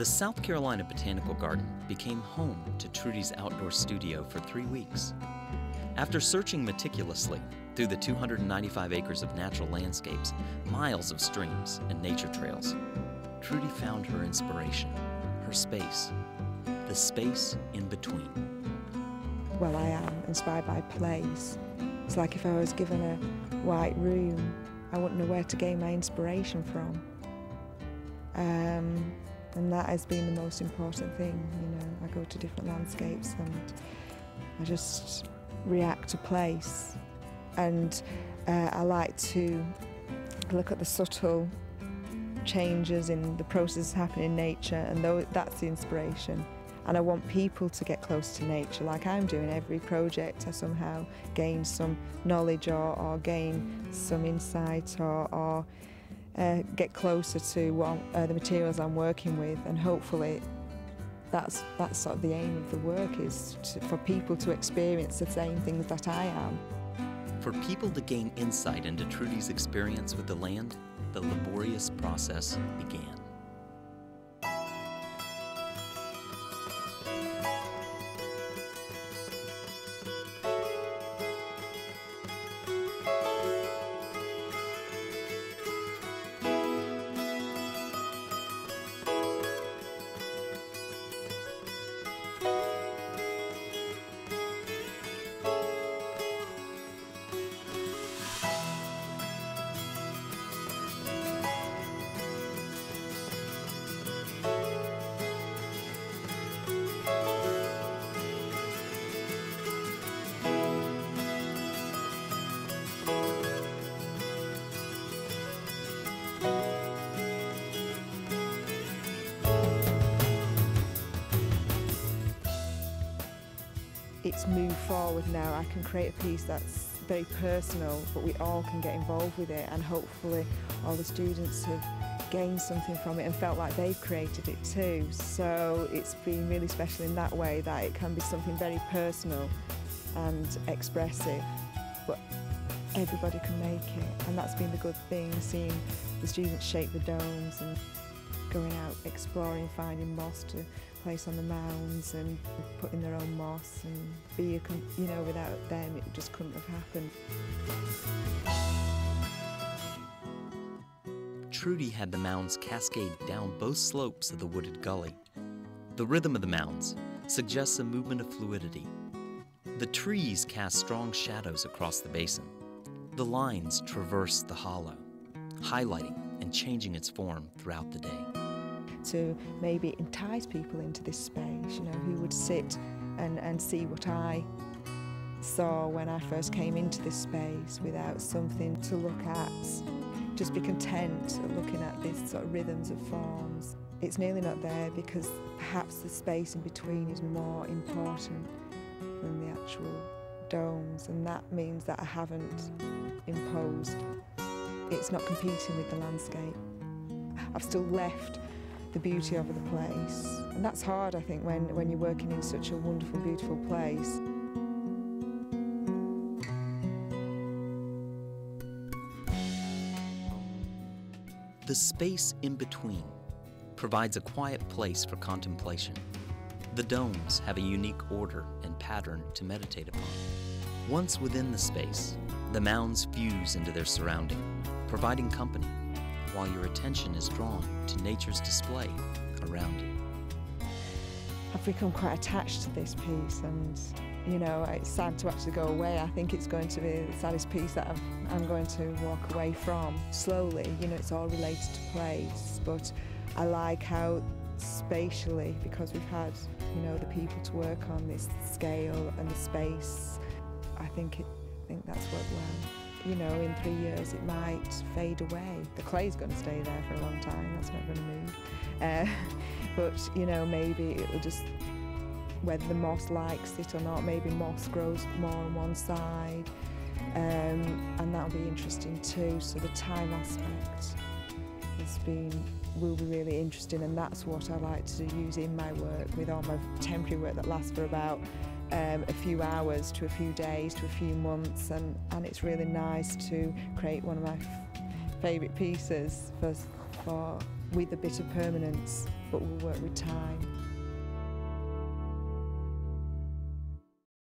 The South Carolina Botanical Garden became home to Trudi's outdoor studio for 3 weeks. After searching meticulously through the 295 acres of natural landscapes, miles of streams, and nature trails, Trudi found her inspiration, her space, the space in between. Well, I am inspired by place. It's like if I was given a white room, I wouldn't know where to gain my inspiration from. And that has been the most important thing, you know. I go to different landscapes and I just react to place. And I like to look at the subtle changes in the processes happening in nature, and that's the inspiration. And I want people to get close to nature like I'm doing. Every project I somehow gain some knowledge or gain some insight or get closer to the materials I'm working with, and hopefully that's sort of the aim of the work, is for people to experience the same things that I am. For people to gain insight into Trudi's experience with the land, the laborious process began. It's moved forward now. I can create a piece that's very personal, but we all can get involved with it, and hopefully all the students have gained something from it and felt like they've created it too. So it's been really special in that way, that it can be something very personal and expressive, but everybody can make it. And that's been the good thing, seeing the students shape the domes and going out exploring, finding moss to place on the mounds and putting their own moss, and you know, without them it just couldn't have happened. Trudi had the mounds cascade down both slopes of the wooded gully. The rhythm of the mounds suggests a movement of fluidity. The trees cast strong shadows across the basin. The lines traverse the hollow, highlighting and changing its form throughout the day. To maybe entice people into this space, you know, who would sit and see what I saw when I first came into this space without something to look at. Just be content looking at these sort of rhythms of forms. It's nearly not there because perhaps the space in between is more important than the actual domes, and that means that I haven't imposed. It's not competing with the landscape. I've still left the beauty of the place, and that's hard, I think, when you're working in such a wonderful, beautiful place. The space in between provides a quiet place for contemplation. The domes have a unique order and pattern to meditate upon. Once within the space, the mounds fuse into their surrounding, providing company, while your attention is drawn to nature's display around you. I've become quite attached to this piece, and you know, it's sad to actually go away. I think it's going to be the saddest piece that I'm going to walk away from slowly. You know, it's all related to place, but I like how spatially, because we've had, you know, the people to work on this scale and the space, I think that's worked well. You know, in 3 years it might fade away. The clay's going to stay there for a long time, that's not going to move. But, you know, maybe it'll just, whether the moss likes it or not, maybe moss grows more on one side, and that'll be interesting too. So the time aspect will be really interesting, and that's what I like to use in my work, with all my temporary work that lasts for about a few hours to a few days to a few months, and it's really nice to create one of my favourite pieces for with a bit of permanence, but will work with time.